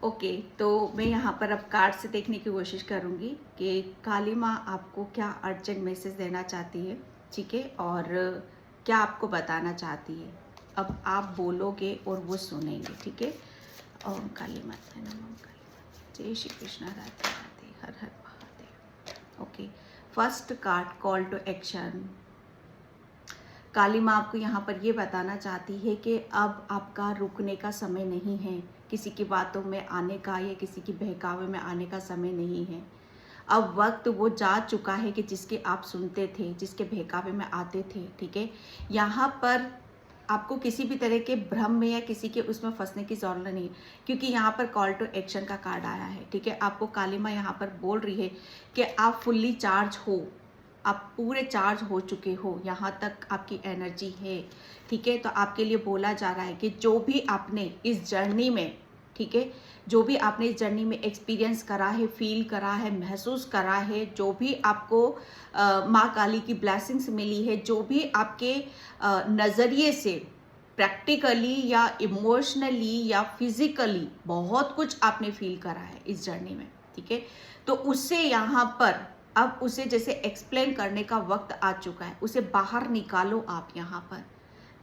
Okay, तो मैं यहाँ पर अब कार्ड से देखने की कोशिश करूँगी कि काली माँ आपको क्या अर्जेंट मैसेज देना चाहती है, ठीक है, और क्या आपको बताना चाहती है। अब आप बोलोगे और वो सुनेंगे, ठीक है। ओम काली माता नमः, काली माता, जय श्री कृष्णा, राधे राधे, हर हर Mahadev. Okay, first card, call to action. Kali माँ आपको यहाँ पर ये बताना चाहती है कि अब आपका रुकने का समय नहीं है, किसी की बातों में आने का या किसी की बहकावे में आने का समय नहीं है। अब वक्त वो जा चुका है कि जिसके आप सुनते थे, जिसके बहकावे में आते थे, ठीक है। यहाँ पर आपको किसी भी तरह के भ्रम में या किसी के उसमें फंसने की ज़रूरत नहीं है, क्योंकि यहाँ पर कॉल टू एक्शन का कार्ड आया है, ठीक है। आपको काली माँ यहाँ पर बोल रही है कि आप फुल्ली चार्ज हो, आप पूरे चार्ज हो चुके हो, यहाँ तक आपकी एनर्जी है, ठीक है। तो आपके लिए बोला जा रहा है कि जो भी आपने इस जर्नी में, ठीक है, जो भी आपने इस जर्नी में एक्सपीरियंस करा है, फील करा है, महसूस करा है, जो भी आपको माँ काली की ब्लेसिंग्स मिली है, जो भी आपके नज़रिए से प्रैक्टिकली या इमोशनली या फिजिकली बहुत कुछ आपने फील करा है इस जर्नी में, ठीक है। तो उससे यहाँ पर अब उसे जैसे एक्सप्लेन करने का वक्त आ चुका है, उसे बाहर निकालो आप यहाँ पर,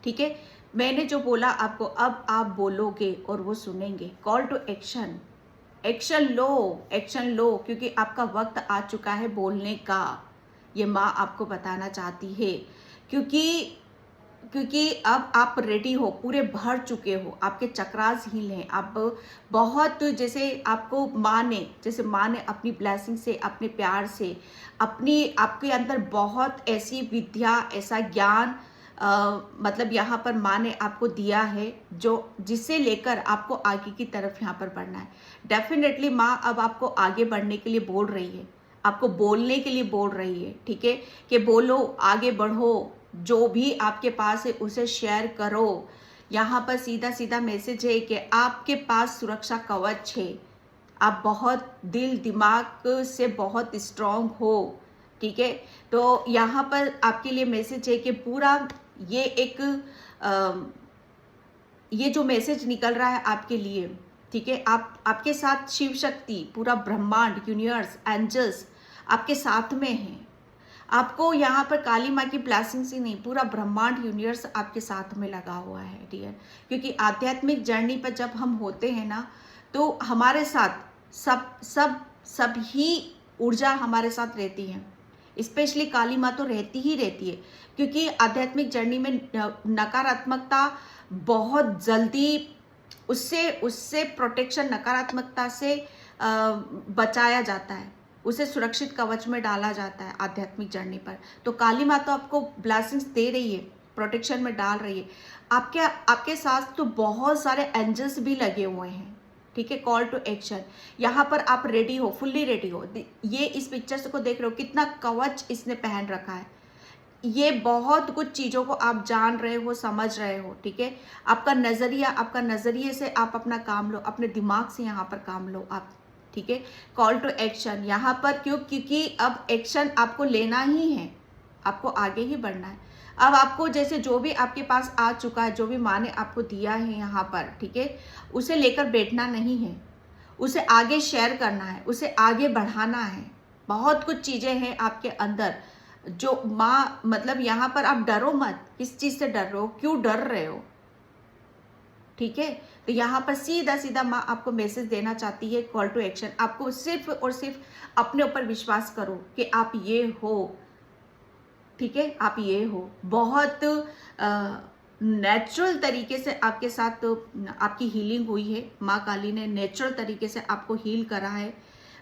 ठीक है। मैंने जो बोला आपको, अब आप बोलोगे और वो सुनेंगे। कॉल टू एक्शन, एक्शन लो, एक्शन लो, क्योंकि आपका वक्त आ चुका है बोलने का, ये माँ आपको बताना चाहती है। क्योंकि क्योंकि अब आप रेडी हो, पूरे भर चुके हो, आपके चक्रास हील हैं, आप बहुत जैसे आपको माँ ने अपनी ब्लेसिंग से, अपने प्यार से, अपनी आपके अंदर बहुत ऐसी विद्या, ऐसा ज्ञान मतलब यहाँ पर माँ ने आपको दिया है, जो जिसे लेकर आपको आगे की तरफ यहाँ पर बढ़ना है। डेफिनेटली माँ अब आपको आगे बढ़ने के लिए बोल रही है, आपको बोलने के लिए बोल रही है, ठीक है, कि बोलो, आगे बढ़ो, जो भी आपके पास है उसे शेयर करो। यहाँ पर सीधा सीधा मैसेज है कि आपके पास सुरक्षा कवच है, आप बहुत दिल दिमाग से बहुत स्ट्रांग हो, ठीक है। तो यहाँ पर आपके लिए मैसेज है कि पूरा ये एक ये जो मैसेज निकल रहा है आपके लिए, ठीक है, आपके साथ शिव शक्ति, पूरा ब्रह्मांड, यूनिवर्स, एंजल्स आपके साथ में हैं। आपको यहाँ पर काली माँ की ब्लेसिंग्स ही नहीं, पूरा ब्रह्मांड, यूनिवर्स आपके साथ में लगा हुआ है डियर। क्योंकि आध्यात्मिक जर्नी पर जब हम होते हैं ना, तो हमारे साथ सब सब सब ही ऊर्जा हमारे साथ रहती है। स्पेशली काली माँ तो रहती ही रहती है, क्योंकि आध्यात्मिक जर्नी में नकारात्मकता बहुत जल्दी, उससे उससे प्रोटेक्शन, नकारात्मकता से बचाया जाता है, उसे सुरक्षित कवच में डाला जाता है आध्यात्मिक जर्नी पर। तो काली माँ तो आपको ब्लेसिंग्स दे रही है, प्रोटेक्शन में डाल रही है। आपके साथ तो बहुत सारे एंजल्स भी लगे हुए हैं, ठीक है। कॉल टू एक्शन, यहाँ पर आप रेडी हो, फुल्ली रेडी हो। ये इस पिक्चर्स को देख रहे हो, कितना कवच इसने पहन रखा है। ये बहुत कुछ चीज़ों को आप जान रहे हो, समझ रहे हो, ठीक है। आपका नज़रिए से आप अपना काम लो, अपने दिमाग से यहाँ पर काम लो आप, ठीक है। कॉल टू एक्शन यहाँ पर क्योंकि अब एक्शन आपको लेना ही है, आपको आगे ही बढ़ना है। अब आपको जैसे जो भी आपके पास आ चुका है, जो भी माँ ने आपको दिया है यहाँ पर, ठीक है, उसे लेकर बैठना नहीं है, उसे आगे शेयर करना है, उसे आगे बढ़ाना है। बहुत कुछ चीज़ें हैं आपके अंदर जो माँ, मतलब यहाँ पर आप डरो मत, किस चीज़ से डर रहे हो, क्यों डर रहे हो, ठीक है। तो यहाँ पर सीधा सीधा माँ आपको मैसेज देना चाहती है, कॉल टू एक्शन। आपको सिर्फ और सिर्फ अपने ऊपर विश्वास करो कि आप ये हो, ठीक है, आप ये हो। बहुत नेचुरल तरीके से आपके साथ आपकी हीलिंग हुई है, माँ काली ने नेचुरल तरीके से आपको हील करा है।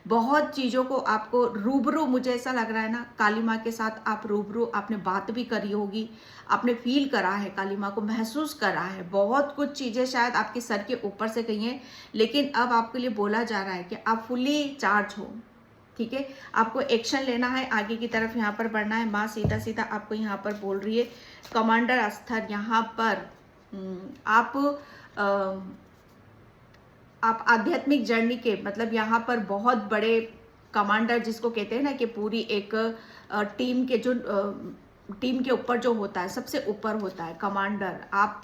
बहुत चीज़ों को आपको रूबरू, मुझे ऐसा लग रहा है ना, काली माँ के साथ आप रूबरू, आपने बात भी करी होगी, आपने फील करा है, काली माँ को महसूस करा है। बहुत कुछ चीज़ें शायद आपके सर के ऊपर से गई हैं, लेकिन अब आपके लिए बोला जा रहा है कि आप फुली चार्ज हो, ठीक है। आपको एक्शन लेना है, आगे की तरफ यहाँ पर बढ़ना है। माँ सीधा सीधा आपको यहाँ पर बोल रही है, कमांडर अस्तर, यहाँ पर आप आध्यात्मिक जर्नी के, मतलब यहाँ पर बहुत बड़े कमांडर जिसको कहते हैं ना, कि पूरी एक टीम के जो टीम के ऊपर जो होता है, सबसे ऊपर होता है कमांडर, आप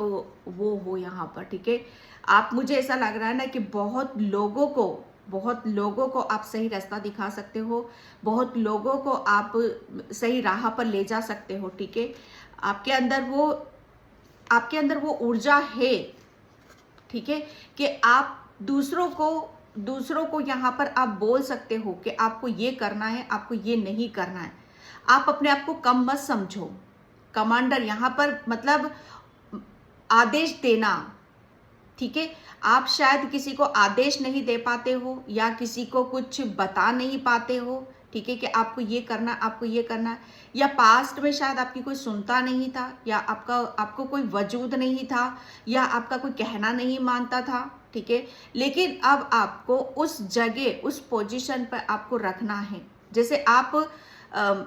वो हो यहाँ पर, ठीक है। आप, मुझे ऐसा लग रहा है ना कि बहुत लोगों को आप सही रास्ता दिखा सकते हो, बहुत लोगों को आप सही राह पर ले जा सकते हो, ठीक है। आपके अंदर वो ऊर्जा है, ठीक है, कि आप दूसरों को यहाँ पर आप बोल सकते हो कि आपको ये करना है, आपको ये नहीं करना है। आप अपने आप को कम मत समझो। कमांडर यहाँ पर मतलब आदेश देना, ठीक है। आप शायद किसी को आदेश नहीं दे पाते हो या किसी को कुछ बता नहीं पाते हो, ठीक है, कि आपको ये करना, आपको ये करना है, या पास्ट में शायद आपकी कोई सुनता नहीं था, या आपको कोई वजूद नहीं था, या आपका कोई कहना नहीं मानता था, ठीक है। लेकिन अब आपको उस जगह, उस पोजीशन पर आपको रखना है। जैसे आप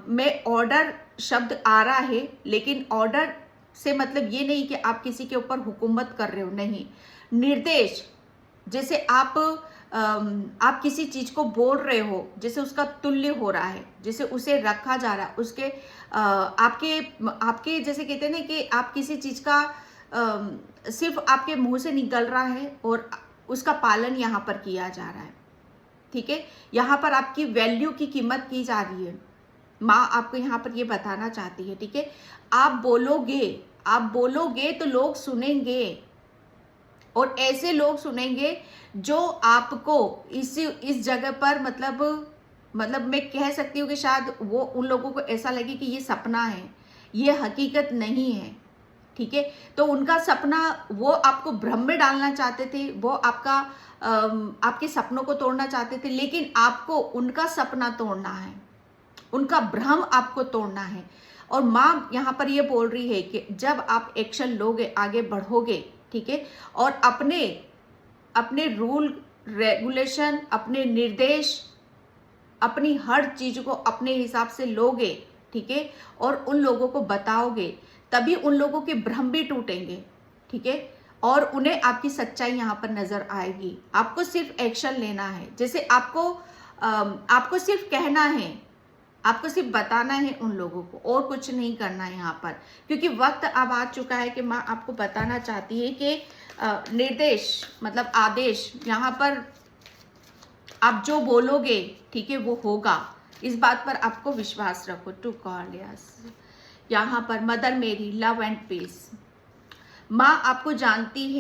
में ऑर्डर शब्द आ रहा है, लेकिन ऑर्डर से मतलब ये नहीं कि आप किसी के ऊपर हुकूमत कर रहे हो, नहीं। निर्देश, जैसे आप किसी चीज को बोल रहे हो, जैसे उसका तुल्य हो रहा है, जैसे उसे रखा जा रहा है, उसके आपके जैसे कहते हैं ना कि आप किसी चीज का सिर्फ आपके मुंह से निकल रहा है और उसका पालन यहाँ पर किया जा रहा है, ठीक है। यहाँ पर आपकी वैल्यू की कीमत की जा रही है। माँ आपको यहाँ पर ये बताना चाहती है, ठीक है। आप बोलोगे तो लोग सुनेंगे, और ऐसे लोग सुनेंगे जो आपको इस जगह पर मतलब मैं कह सकती हूँ कि शायद वो उन लोगों को ऐसा लगे कि ये सपना है, ये हकीकत नहीं है, ठीक है। तो उनका सपना, वो आपको भ्रम में डालना चाहते थे, वो आपके सपनों को तोड़ना चाहते थे, लेकिन आपको उनका सपना तोड़ना है, उनका भ्रम आपको तोड़ना है। और माँ यहाँ पर ये बोल रही है कि जब आप एक्शन लोगे, आगे बढ़ोगे, ठीक है, और अपने रूल रेगुलेशन, अपने निर्देश, अपनी हर चीज को अपने हिसाब से लोगे, ठीक है, और उन लोगों को बताओगे, तभी उन लोगों के भ्रम भी टूटेंगे, ठीक है, और उन्हें आपकी सच्चाई यहाँ पर नजर आएगी। आपको सिर्फ एक्शन लेना है। जैसे आपको सिर्फ कहना है, आपको सिर्फ बताना है उन लोगों को, और कुछ नहीं करना है यहाँ पर, क्योंकि वक्त अब आ चुका है कि माँ आपको बताना चाहती है कि निर्देश मतलब आदेश, यहाँ पर आप जो बोलोगे, ठीक है, वो होगा। इस बात पर आपको विश्वास रखो। टू कॉर्डियस, यहाँ पर मदर मेरी, लव एंड पीस। माँ आपको जानती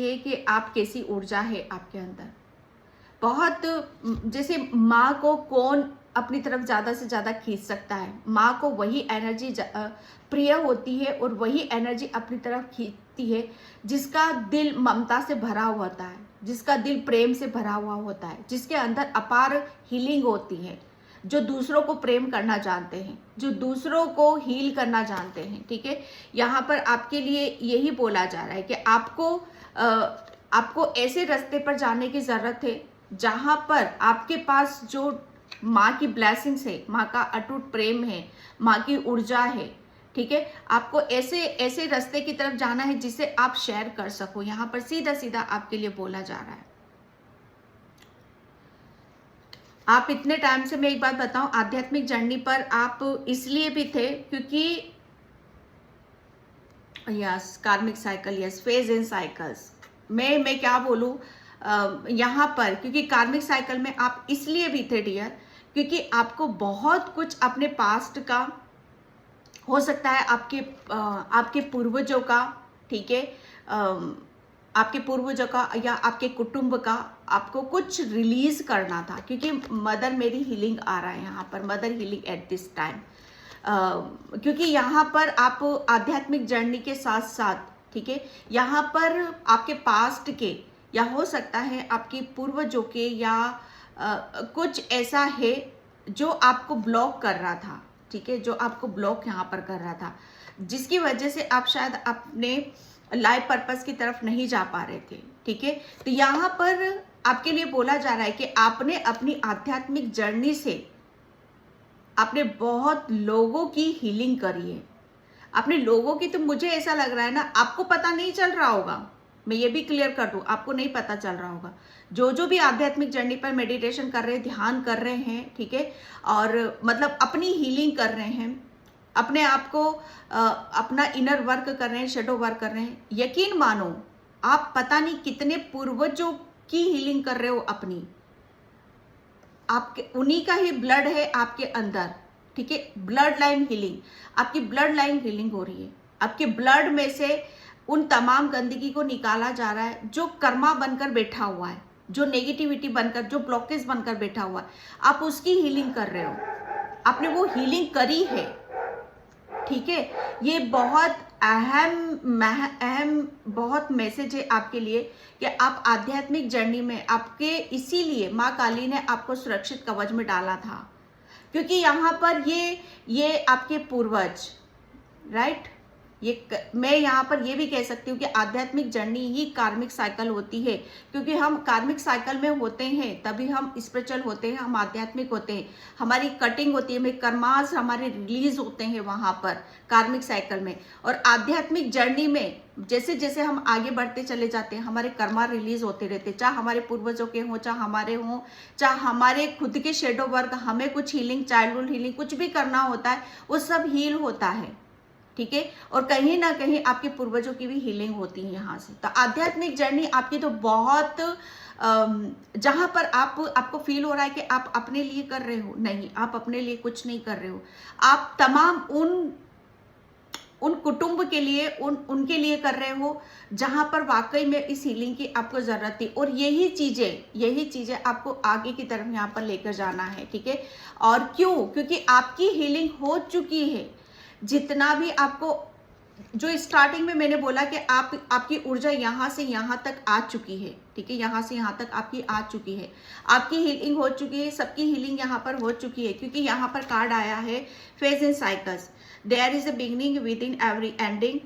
है कि आप कैसी ऊर्जा है आपके अंदर। बहुत, जैसे माँ को कौन अपनी तरफ ज़्यादा से ज़्यादा खींच सकता है? माँ को वही एनर्जी प्रिय होती है, और वही एनर्जी अपनी तरफ खींचती है जिसका दिल ममता से भरा हुआ होता है, जिसका दिल प्रेम से भरा हुआ होता है, जिसके अंदर अपार हीलिंग होती है, जो दूसरों को प्रेम करना जानते हैं, जो दूसरों को हील करना जानते हैं, ठीक है। यहाँ पर आपके लिए यही बोला जा रहा है कि आपको ऐसे रास्ते पर जाने की ज़रूरत है जहाँ पर आपके पास जो माँ की ब्लेसिंग्स है, माँ का अटूट प्रेम है, माँ की ऊर्जा है, ठीक है। आपको ऐसे रास्ते की तरफ जाना है जिसे आप शेयर कर सको। यहाँ पर सीधा सीधा आपके लिए बोला जा रहा है। आप इतने टाइम से, मैं एक बात बताऊं, आध्यात्मिक जर्नी पर आप इसलिए भी थे क्योंकि यस, कार्मिक cycle, yes, phase in cycles, मैं क्या बोलूं यहाँ पर, क्योंकि कार्मिक साइकिल में आप इसलिए भी थे डियर, क्योंकि आपको बहुत कुछ अपने पास्ट का, हो सकता है आपके पूर्वजों का, ठीक है, आपके पूर्वजों का या आपके कुटुंब का, आपको कुछ रिलीज करना था, क्योंकि मदर मेरी हीलिंग आ रहा है यहाँ पर, mother healing at this time, क्योंकि यहाँ पर आप आध्यात्मिक जर्नी के साथ साथ, ठीक है, यहाँ पर आपके पास्ट के, या हो सकता है आपके पूर्वजों के, या कुछ ऐसा है जो आपको ब्लॉक कर रहा था, ठीक है, जो आपको ब्लॉक यहाँ पर कर रहा था, जिसकी वजह से आप शायद अपने लाइफ पर्पस की तरफ नहीं जा पा रहे थे, ठीक है। तो यहाँ पर आपके लिए बोला जा रहा है कि आपने अपनी आध्यात्मिक जर्नी से आपने बहुत लोगों की हीलिंग करी है, अपने लोगों की। तो मुझे ऐसा लग रहा है ना, आपको पता नहीं चल रहा होगा, मैं ये भी क्लियर कर दूं, आपको नहीं पता चल रहा होगा, जो भी आध्यात्मिक जर्नी पर मेडिटेशन कर रहे हैं, ध्यान कर रहे हैं, ठीक है, और मतलब अपनी हीलिंग कर रहे हैं, अपने आप को अपना इनर वर्क कर रहे हैं, शेडो वर्क कर रहे हैं, यकीन मानो आप पता नहीं कितने पूर्वजों की हीलिंग कर रहे हो अपनी। आपके उन्हीं का ही ब्लड है आपके अंदर, ठीक है। ब्लड लाइन हीलिंग, आपकी ब्लड लाइन हीलिंग हो रही है। आपके ब्लड में से उन तमाम गंदगी को निकाला जा रहा है जो कर्मा बनकर बैठा हुआ है, जो नेगेटिविटी बनकर, जो ब्लॉकेज बनकर बैठा हुआ है, आप उसकी हीलिंग कर रहे हो। आपने वो हीलिंग करी है, ठीक है। ये बहुत अहम बहुत मैसेज है आपके लिए कि आप आध्यात्मिक जर्नी में, आपके इसीलिए माँ काली ने आपको सुरक्षित कवच में डाला था, क्योंकि यहाँ पर ये आपके पूर्वज, राइट। मैं यहाँ पर ये भी कह सकती हूँ कि आध्यात्मिक जर्नी ही कार्मिक साइकिल होती है, क्योंकि हम कार्मिक साइकिल में होते हैं तभी हम स्पिरिचुअल होते हैं, हम आध्यात्मिक होते हैं। हमारी कटिंग होती है, हमें कर्मास हमारे रिलीज होते हैं वहाँ पर कार्मिक साइकिल में। और आध्यात्मिक जर्नी में जैसे जैसे हम आगे बढ़ते चले जाते हैं, हमारे कर्मा रिलीज होते रहते, चाहे हमारे पूर्वजों के हों, चाहे हमारे हों, चाहे हमारे खुद के शेडो वर्क, हमें कुछ हीलिंग, चाइल्डहुड हीलिंग कुछ भी करना होता है, वो सब हील होता है, ठीक है। और कहीं ना कहीं आपके पूर्वजों की भी हीलिंग होती है यहाँ से। तो आध्यात्मिक जर्नी आपकी तो बहुत जहाँ पर आपको फील हो रहा है कि आप अपने लिए कर रहे हो, नहीं, आप अपने लिए कुछ नहीं कर रहे हो। आप तमाम उन कुटुंब के लिए, उनके लिए कर रहे हो जहां पर वाकई में इस हीलिंग की आपको जरूरत थी। और यही चीजें आपको आगे की तरफ यहाँ पर लेकर जाना है, ठीक है। और क्यों? क्योंकि आपकी हीलिंग हो चुकी है। जितना भी आपको, जो स्टार्टिंग में मैंने बोला कि आपकी ऊर्जा यहाँ से यहाँ तक आ चुकी है, ठीक है, यहाँ से यहाँ तक आपकी आ चुकी है, आपकी हीलिंग हो चुकी है, सबकी हीलिंग यहाँ पर हो चुकी है। क्योंकि यहाँ पर कार्ड आया है phase in cycles, there is a beginning within every ending,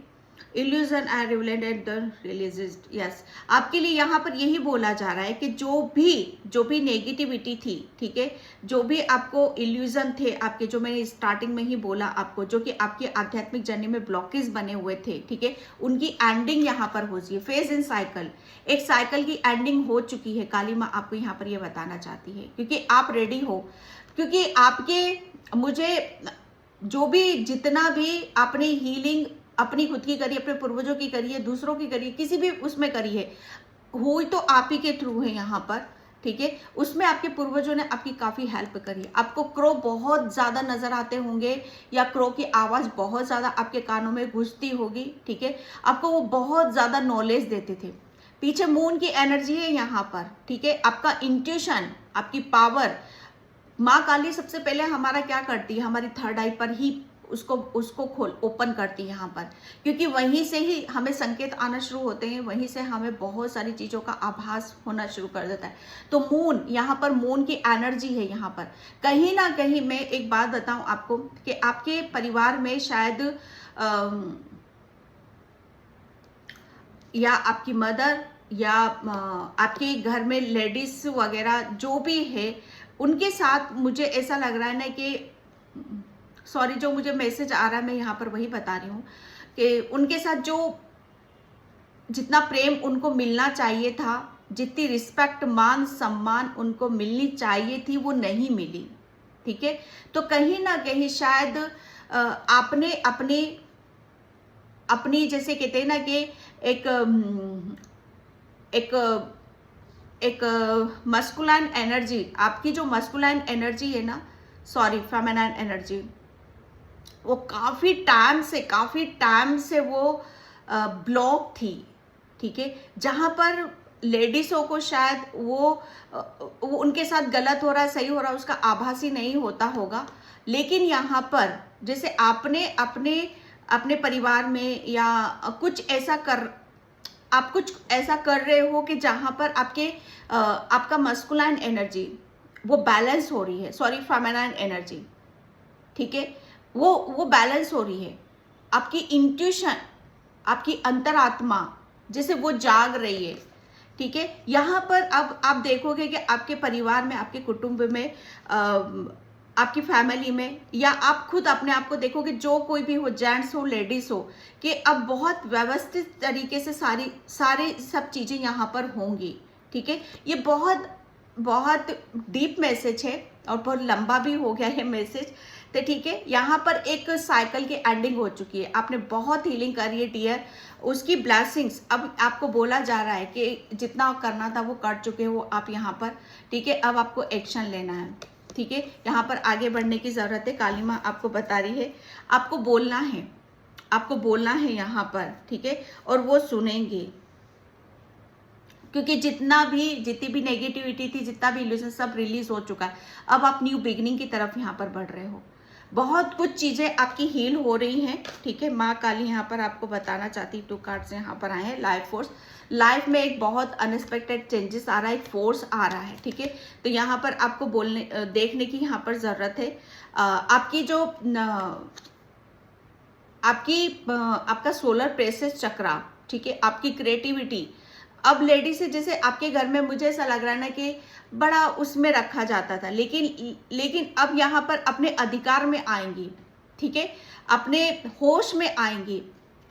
illusion and relevant at the release. Yes, आपके लिए यहाँ पर यही बोला जा रहा है कि जो भी नेगेटिविटी थी, ठीक है, जो भी आपको इल्यूजन थे आपके, जो मैंने स्टार्टिंग में ही बोला आपको, जो कि आपकी आध्यात्मिक जर्नी में ब्लॉकेज बने हुए थे, ठीक है, उनकी एंडिंग यहाँ पर हो रही है। फेज इन साइकिल, एक साइकिल की एंडिंग हो चुकी है। काली माँ आपको यहाँ पर ये बताना चाहती है, क्योंकि आप रेडी हो, क्योंकि आपके मुझे जो भी जितना भी आपने हीलिंग अपनी खुद की करी, अपने पूर्वजों की करी है, दूसरों की करी है, किसी भी उसमें करी है, हुई तो आप ही के थ्रू है यहाँ पर, ठीक है। उसमें आपके पूर्वजों ने आपकी काफी हेल्प करी। आपको क्रो बहुत ज्यादा नजर आते होंगे, या क्रो की आवाज बहुत ज्यादा आपके कानों में गूंजती होगी, ठीक है। आपको वो बहुत ज्यादा नॉलेज देते थे। पीछे मून की एनर्जी है यहाँ पर, ठीक है। आपका इंट्यूशन, आपकी पावर, माँ काली सबसे पहले हमारा क्या करती है, हमारी थर्ड आई पर ही उसको खोल ओपन करती है यहाँ पर, क्योंकि वहीं से ही हमें संकेत आना शुरू होते हैं, वहीं से हमें बहुत सारी चीजों का आभास होना शुरू कर देता है। तो मून, यहाँ पर मून की एनर्जी है यहाँ पर। कहीं ना कहीं मैं एक बात बताऊं आपको कि आपके परिवार में शायद या आपकी मदर या आपके घर में लेडीज वगैरह जो भी है, उनके साथ मुझे ऐसा लग रहा है ना कि, सॉरी, जो मुझे मैसेज आ रहा है मैं यहाँ पर वही बता रही हूँ कि उनके साथ जो जितना प्रेम उनको मिलना चाहिए था, जितनी रिस्पेक्ट, मान सम्मान उनको मिलनी चाहिए थी, वो नहीं मिली, ठीक है। तो कहीं ना कहीं शायद आपने अपनी जैसे कहते हैं ना कि एक मस्कुलाइन एनर्जी, आपकी जो मस्कुलाइन एनर्जी है ना, सॉरी, फेमिनाइन एनर्जी, वो काफी टाइम से वो ब्लॉक थी, ठीक है। जहां पर लेडीजों को शायद वो उनके साथ गलत हो रहा है, सही हो रहा है, उसका आभास ही नहीं होता होगा। लेकिन यहाँ पर जैसे आपने अपने परिवार में या आप कुछ ऐसा कर रहे हो कि जहां पर आपका मस्कुलाइन एनर्जी वो बैलेंस हो रही है, सॉरी, फेमिनाइन एनर्जी, ठीक है, वो बैलेंस हो रही है। आपकी इंट्यूशन, आपकी अंतरात्मा जैसे वो जाग रही है, ठीक है। यहाँ पर अब आप देखोगे कि आपके परिवार में, आपके कुटुंब में, आपकी फैमिली में, या आप खुद अपने आप को देखोगे, जो कोई भी हो, जेंट्स हो, लेडीज हो, कि अब बहुत व्यवस्थित तरीके से सारी सब चीजें यहाँ पर होंगी, ठीक है। ये बहुत डीप मैसेज है और बहुत लंबा भी हो गया है मैसेज, तो ठीक है, यहाँ पर एक साइकिल की एंडिंग हो चुकी है, आपने बहुत हीलिंग करी है डियर, उसकी ब्लेसिंग्स अब आपको बोला जा रहा है कि जितना करना था वो कर चुके हो आप यहाँ पर, ठीक है। अब आपको एक्शन लेना है, ठीक है। यहाँ पर आगे बढ़ने की ज़रूरत है, काली माँ आपको बता रही है, आपको बोलना है, आपको बोलना है यहाँ पर, ठीक है, और वो सुनेंगे, क्योंकि जितनी भी नेगेटिविटी थी, जितना भी इल्यूजन सब रिलीज हो चुका है। अब आप न्यू बिगनिंग की तरफ यहाँ पर बढ़ रहे हो, बहुत कुछ चीजें आपकी हील हो रही हैं, ठीक है। माँ काली यहाँ पर आपको बताना चाहती, 2 कार्ड्स यहाँ पर आए हैं, लाइफ फोर्स, लाइफ में एक बहुत अनएक्सपेक्टेड चेंजेस आ रहा है, एक फोर्स आ रहा है, ठीक है। तो यहाँ पर आपको देखने की यहाँ पर जरूरत है, आपकी जो आपका सोलर प्लेक्सस चक्रा, ठीक है, आपकी क्रिएटिविटी, अब लेडीज से जैसे आपके घर में मुझे ऐसा लग रहा है ना कि बड़ा उसमें रखा जाता था, लेकिन अब यहाँ पर अपने अधिकार में आएंगी, ठीक है, अपने होश में आएंगी,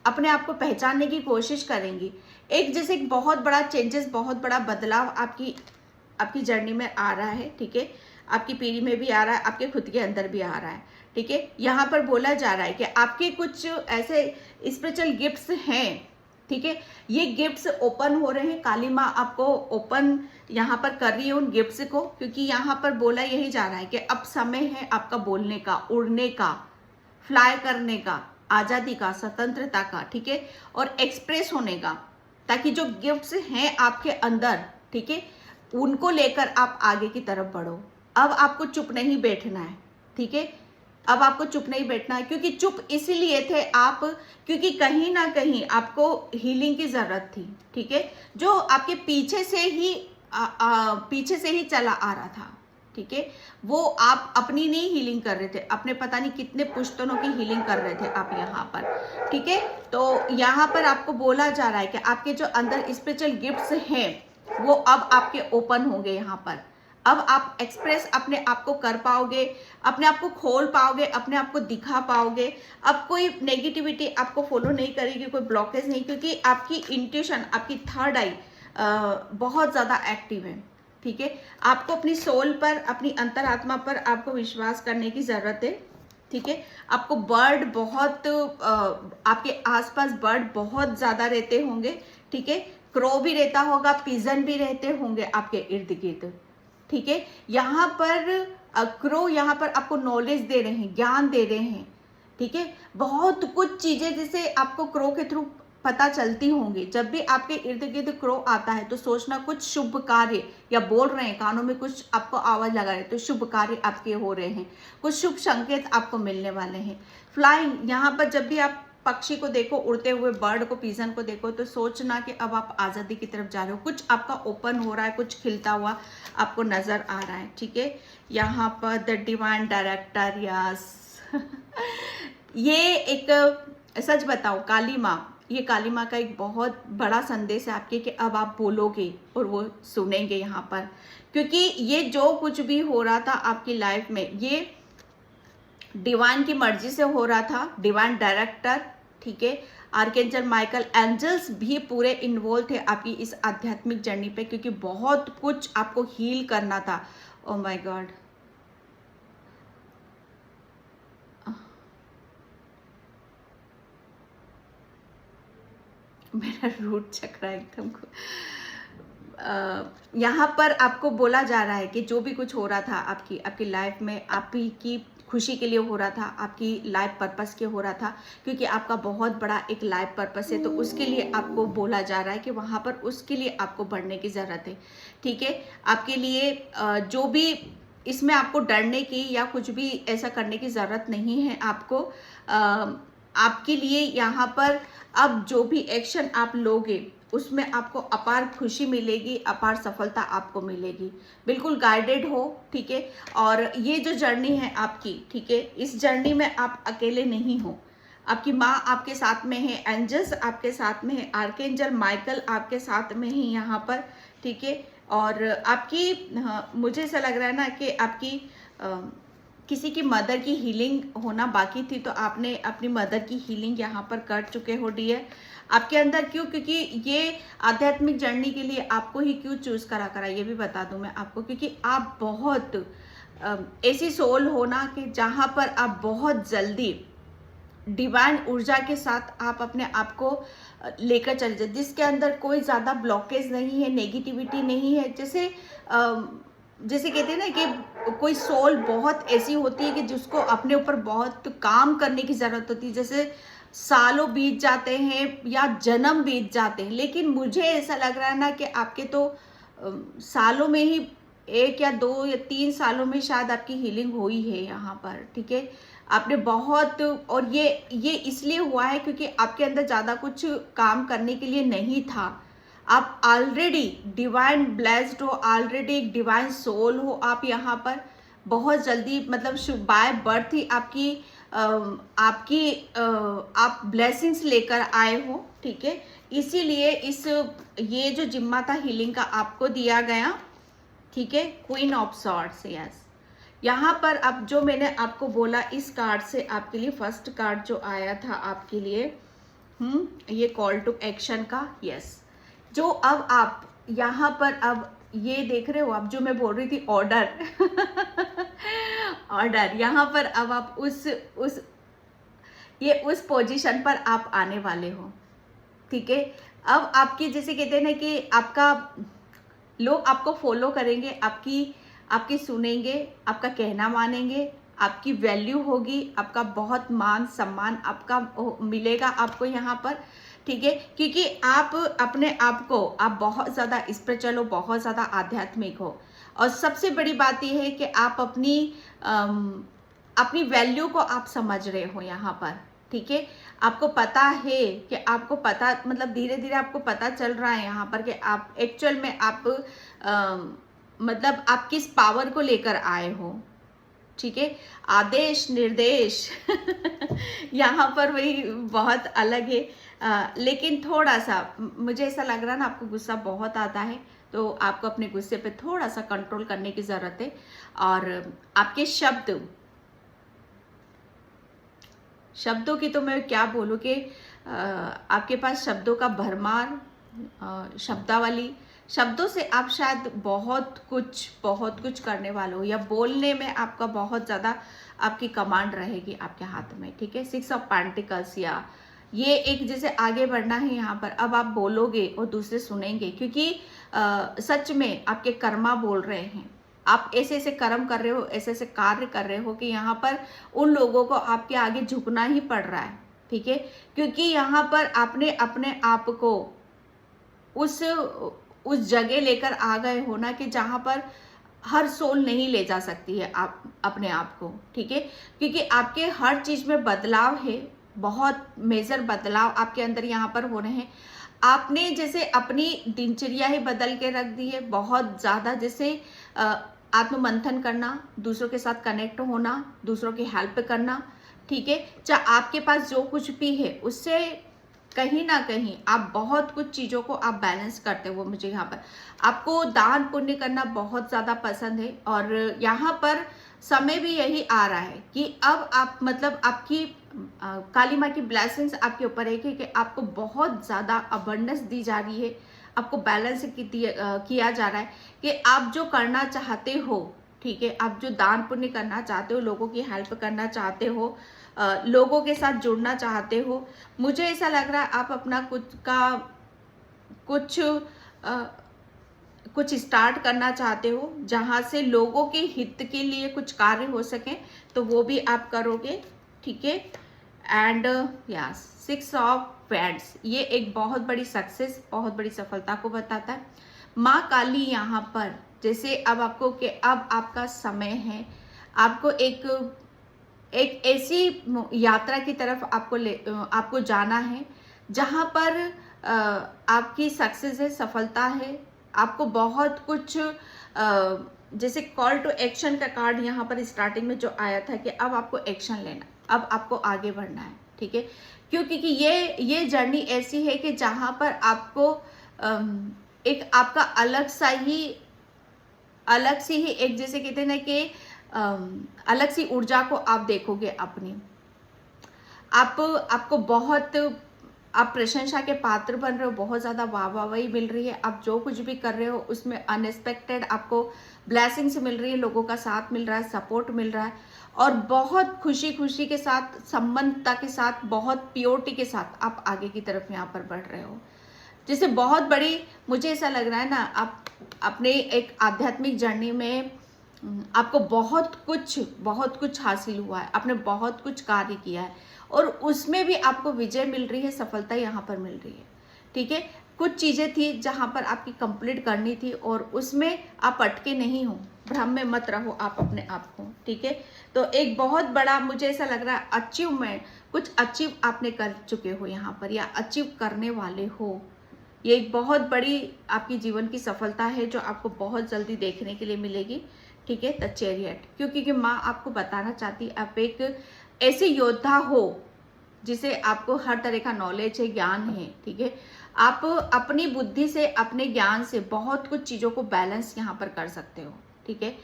अपने आप को पहचानने की कोशिश करेंगी। एक जैसे एक बहुत बड़ा चेंजेस, बहुत बड़ा बदलाव आपकी जर्नी में आ रहा है, ठीक है, आपकी पीढ़ी में भी आ रहा है, आपके खुद के अंदर भी आ रहा है, ठीक है। यहाँ पर बोला जा रहा है कि आपके कुछ ऐसे स्पिरिचुअल गिफ्ट्स हैं, ठीक है, ये गिफ्ट्स ओपन हो रहे हैं, काली माँ आपको ओपन यहाँ पर कर रही है उन गिफ्ट्स को, क्योंकि यहाँ पर बोला यही जा रहा है कि अब समय है आपका बोलने का, उड़ने का, फ्लाई करने का, आज़ादी का, स्वतंत्रता का, ठीक है, और एक्सप्रेस होने का, ताकि जो गिफ्ट्स हैं आपके अंदर, ठीक है, उनको लेकर आप आगे की तरफ बढ़ो। अब आपको चुप नहीं बैठना है, ठीक है, अब आपको चुप नहीं बैठना है, क्योंकि चुप इसीलिए थे आप, क्योंकि कहीं ना कहीं आपको हीलिंग की जरूरत थी, ठीक है, जो आपके पीछे से ही चला आ रहा था, ठीक है, वो आप अपनी नहीं हीलिंग कर रहे थे, अपने पता नहीं कितने पुश्तनों की हीलिंग कर रहे थे आप यहाँ पर, ठीक है। तो यहाँ पर आपको बोला जा रहा है कि आपके जो अंदर स्पिरिचुअल गिफ्ट्स हैं वो अब आपके ओपन होंगे यहाँ पर, अब आप एक्सप्रेस अपने आप को कर पाओगे, अपने आप को खोल पाओगे, अपने आप को दिखा पाओगे। अब कोई नेगेटिविटी आपको फॉलो नहीं करेगी, कोई ब्लॉकेज नहीं, क्योंकि आपकी इंट्यूशन, आपकी थर्ड आई बहुत ज़्यादा एक्टिव है, ठीक है। आपको अपनी सोल पर, अपनी अंतरात्मा पर आपको विश्वास करने की ज़रूरत है, ठीक है। आपको बर्ड बहुत आपके आसपास बर्ड बहुत ज़्यादा रहते होंगे, ठीक है, क्रो भी रहता होगा, पिजन भी रहते होंगे आपके इर्द गिर्द, ठीक है। यहाँ पर क्रो यहाँ पर आपको नॉलेज दे रहे हैं, ज्ञान दे रहे हैं, ठीक है। बहुत कुछ चीजें जैसे आपको क्रो के थ्रू पता चलती होंगी। जब भी आपके इर्द गिर्द क्रो आता है तो सोचना कुछ शुभ कार्य, या बोल रहे हैं कानों में कुछ आपको आवाज लगा रहे हैं तो शुभ कार्य आपके हो रहे हैं, कुछ शुभ संकेत आपको मिलने वाले हैं। फ्लाइंग, यहाँ पर जब भी आप पक्षी को देखो, उड़ते हुए बर्ड को, पिजन को देखो, तो सोचना कि अब आप आज़ादी की तरफ जा रहे हो, कुछ आपका ओपन हो रहा है, कुछ खिलता हुआ आपको नजर आ रहा है, ठीक है। यहाँ पर द डिवाइन डायरेक्टर, यस ये एक सच बताओ काली माँ, ये काली माँ का एक बहुत बड़ा संदेश है आपके कि अब आप बोलोगे और वो सुनेंगे यहाँ पर, क्योंकि ये जो कुछ भी हो रहा था आपकी लाइफ में ये डिवाइन की मर्जी से हो रहा था, डिवाइन डायरेक्टर, ठीक है, आर्कएंजल माइकल, एंजल्स भी पूरे इन्वॉल्व थे आपकी इस आध्यात्मिक जर्नी पे, क्योंकि बहुत कुछ आपको हील करना था। ओह माय गॉड, मेरा रूट चक्रा एकदम यहाँ पर आपको बोला जा रहा है कि जो भी कुछ हो रहा था आपकी लाइफ में, आपकी खुशी के लिए हो रहा था, आपकी लाइफ पर्पस के हो रहा था, क्योंकि आपका बहुत बड़ा एक लाइफ पर्पस है, तो उसके लिए आपको बोला जा रहा है कि वहाँ पर उसके लिए आपको बढ़ने की ज़रूरत है, ठीक है। आपके लिए जो भी इसमें आपको डरने की या कुछ भी ऐसा करने की ज़रूरत नहीं है आपको। आपके लिए यहाँ पर अब जो भी एक्शन आप लोगे उसमें आपको अपार खुशी मिलेगी, अपार सफलता आपको मिलेगी, बिल्कुल गाइडेड हो, ठीक है। और ये जो जर्नी है आपकी, ठीक है, इस जर्नी में आप अकेले नहीं हो, आपकी माँ आपके साथ में है, एंजल्स आपके साथ में है, आर्कएंजल माइकल आपके साथ में ही यहाँ पर, ठीक है। और आपकी मुझे ऐसा लग रहा है ना कि आपकी किसी की मदर की हीलिंग होना बाकी थी, तो आपने अपनी मदर की हीलिंग यहाँ पर कर चुके हो डियर। आपके अंदर क्यों, क्योंकि ये आध्यात्मिक जर्नी के लिए आपको ही क्यों चूज करा ये भी बता दूं मैं आपको, क्योंकि आप बहुत ऐसी सोल हो ना कि जहाँ पर आप बहुत जल्दी डिवाइन ऊर्जा के साथ आप अपने आप को लेकर चले जाए, जिसके अंदर कोई ज़्यादा ब्लॉकेज नहीं है, नेगेटिविटी नहीं है। जैसे कहते हैं ना कि कोई सोल बहुत ऐसी होती है कि जिसको अपने ऊपर बहुत काम करने की ज़रूरत होती है, जैसे सालों बीत जाते हैं या जन्म बीत जाते हैं, लेकिन मुझे ऐसा लग रहा है ना कि आपके तो सालों में ही 1 या 2 या 3 सालों में शायद आपकी हीलिंग हुई है यहाँ पर, ठीक है। आपने बहुत, और ये इसलिए हुआ है क्योंकि आपके अंदर ज़्यादा कुछ काम करने के लिए नहीं था। आप ऑलरेडी डिवाइन ब्लेस्ड हो, ऑलरेडी एक डिवाइन सोल हो आप यहाँ पर। बहुत जल्दी मतलब बाय बर्थ ही आप ब्लेसिंग्स लेकर आए हो, ठीक है। इसीलिए ये जो जिम्मा था हीलिंग का आपको दिया गया, ठीक है। Queen of swords, yes. यहाँ पर अब जो मैंने आपको बोला, इस कार्ड से आपके लिए फर्स्ट कार्ड जो आया था आपके लिए, ये कॉल टू एक्शन का, यस। जो अब आप यहाँ पर अब ये देख रहे हो, अब जो मैं बोल रही थी ऑर्डर ऑर्डर, यहाँ पर अब आप उस पोजीशन पर आप आने वाले हो, ठीक है। अब आपकी, जैसे कहते हैं ना कि लोग आपको फॉलो करेंगे, आपकी सुनेंगे, आपका कहना मानेंगे, आपकी वैल्यू होगी, आपका बहुत मान सम्मान आपका मिलेगा आपको यहाँ पर, ठीक है। क्योंकि आप अपने आप को आप बहुत ज़्यादा स्पिरिचुअल हो, बहुत ज़्यादा आध्यात्मिक हो, और सबसे बड़ी बात यह है कि आप अपनी वैल्यू को आप समझ रहे हो यहाँ पर, ठीक है। आपको पता है कि मतलब धीरे धीरे आपको पता चल रहा है यहाँ पर कि आप एक्चुअल में मतलब आप किस पावर को लेकर आए हो, ठीक है। आदेश निर्देश यहाँ पर वही बहुत अलग है। लेकिन थोड़ा सा मुझे ऐसा लग रहा है ना, आपको गुस्सा बहुत आता है, तो आपको अपने गुस्से पे थोड़ा सा कंट्रोल करने की ज़रूरत है। और आपके शब्दों की तो मैं क्या बोलूँ कि आपके पास शब्दों का भरमार, शब्दावली, शब्दों से आप शायद बहुत कुछ करने वाले हो, या बोलने में आपका बहुत ज़्यादा आपकी कमांड रहेगी आपके हाथ में, ठीक है। 6 ऑफ पेंटिकल्स, या ये एक जैसे आगे बढ़ना है यहाँ पर। अब आप बोलोगे और दूसरे सुनेंगे, क्योंकि सच में आपके कर्मा बोल रहे हैं। आप ऐसे ऐसे कर्म कर रहे हो, ऐसे ऐसे कार्य कर रहे हो कि यहाँ पर उन लोगों को आपके आगे झुकना ही पड़ रहा है, ठीक है। क्योंकि यहाँ पर आपने अपने आप को उस जगह लेकर आ गए हो ना कि जहाँ पर हर सोल नहीं ले जा सकती है आप अपने आप को, ठीक है। क्योंकि आपके हर चीज़ में बदलाव है, बहुत मेजर बदलाव आपके अंदर यहाँ पर हो रहे हैं। आपने जैसे अपनी दिनचर्या ही बदल के रख दी है, बहुत ज़्यादा, जैसे आत्ममंथन करना, दूसरों के साथ कनेक्ट होना, दूसरों की हेल्प करना, ठीक है। चाहे आपके पास जो कुछ भी है उससे कहीं ना कहीं आप बहुत कुछ चीज़ों को आप बैलेंस करते हो। मुझे यहाँ पर आपको दान पुण्य करना बहुत ज़्यादा पसंद है, और यहाँ पर समय भी यही आ रहा है कि अब आप मतलब आपकी काली माँ की ब्लेसिंग्स आपके ऊपर है कि आपको बहुत ज़्यादा अबंडेंस दी जा रही है, आपको बैलेंस किया जा रहा है कि आप जो करना चाहते हो, ठीक है, आप जो दान पुण्य करना चाहते हो, लोगों की हेल्प करना चाहते हो, लोगों के साथ जुड़ना चाहते हो, मुझे ऐसा लग रहा है आप अपना कुछ स्टार्ट करना चाहते हो, जहाँ से लोगों के हित के लिए कुछ कार्य हो सके, तो वो भी आप करोगे, ठीक है। एंड यस, 6 ऑफ वैंड्स, ये एक बहुत बड़ी सक्सेस, बहुत बड़ी सफलता को बताता है। माँ काली यहाँ पर जैसे अब आपको कि अब आपका समय है, आपको एक ऐसी यात्रा की तरफ आपको जाना है जहाँ पर आपकी सक्सेस है, सफलता है। आपको बहुत कुछ जैसे कॉल टू एक्शन का कार्ड यहाँ पर स्टार्टिंग में जो आया था कि अब आपको एक्शन लेना, अब आपको आगे बढ़ना है, ठीक है। क्योंकि ये जर्नी ऐसी है कि जहाँ पर आपको एक आपका अलग सी ही एक, जैसे कहते हैं ना कि अलग सी ऊर्जा को आप देखोगे अपनी। आपको बहुत आप प्रशंसा के पात्र बन रहे हो, बहुत ज़्यादा वाहवाही मिल रही है। आप जो कुछ भी कर रहे हो उसमें अनएक्सपेक्टेड आपको ब्लेसिंग्स मिल रही है, लोगों का साथ मिल रहा है, सपोर्ट मिल रहा है, और बहुत खुशी खुशी के साथ, संबंधता के साथ, बहुत प्योरिटी के साथ आप आगे की तरफ यहाँ पर बढ़ रहे हो। जैसे बहुत बड़ी, मुझे ऐसा लग रहा है ना, आप अपने एक आध्यात्मिक जर्नी में आपको बहुत कुछ हासिल हुआ है, आपने बहुत कुछ कार्य किया है, और उसमें भी आपको विजय मिल रही है, सफलता यहाँ पर मिल रही है। ठीक है, कुछ चीज़ें थी जहाँ पर आपकी कंप्लीट करनी थी और उसमें आप अटके नहीं हो, भ्रम में मत रहो आप अपने आप को। ठीक है, तो एक बहुत बड़ा मुझे ऐसा लग रहा है अचीवमेंट, कुछ अचीव आपने कर चुके हो यहाँ पर, या अचीव करने वाले हो। ये एक बहुत बड़ी आपकी जीवन की सफलता है जो आपको बहुत जल्दी देखने के लिए मिलेगी। ठीक है, द चैरियट, क्योंकि माँ आपको बताना चाहती है आप एक ऐसे योद्धा हो जिसे आपको हर तरह का नॉलेज है, ज्ञान है। ठीक है, आप अपनी बुद्धि से, अपने ज्ञान से बहुत कुछ चीज़ों को बैलेंस यहाँ पर कर सकते हो। ठीक है,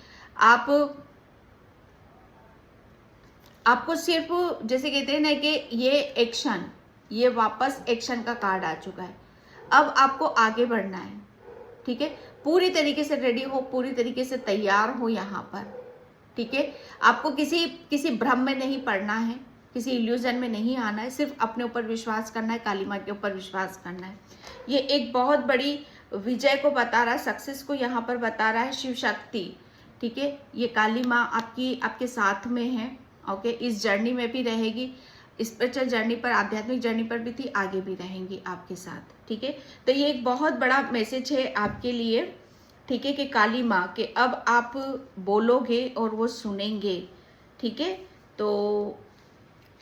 आपको सिर्फ जैसे कहते हैं ना कि ये एक्शन, ये वापस एक्शन का कार्ड आ चुका है, अब आपको आगे बढ़ना है। ठीक है, पूरी तरीके से रेडी हो, पूरी तरीके से तैयार हो यहाँ पर। ठीक है, आपको किसी भ्रम में नहीं पड़ना है, किसी इल्यूजन में नहीं आना है, सिर्फ अपने ऊपर विश्वास करना है, काली माँ के ऊपर विश्वास करना है। ये एक बहुत बड़ी विजय को बता रहा है, सक्सेस को यहाँ पर बता रहा है, शिव शक्ति। ठीक है, ये काली माँ आपके साथ में है। ओके, इस जर्नी में भी रहेगी, स्पिरिचुअल जर्नी पर, आध्यात्मिक जर्नी पर भी थी, आगे भी रहेंगी आपके साथ। ठीक है, तो ये एक बहुत बड़ा मैसेज है आपके लिए। ठीक है, कि काली माँ के अब आप बोलोगे और वो सुनेंगे। ठीक है, तो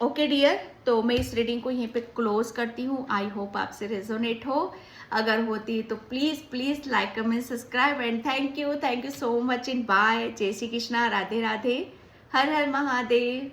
ओके डियर, तो मैं इस रीडिंग को यहीं पे क्लोज करती हूँ। आई होप आपसे रेजोनेट हो, अगर होती है तो please like, comment, subscribe, and thank you so much in by. जय श्री कृष्णा, राधे राधे, हर हर महादेव।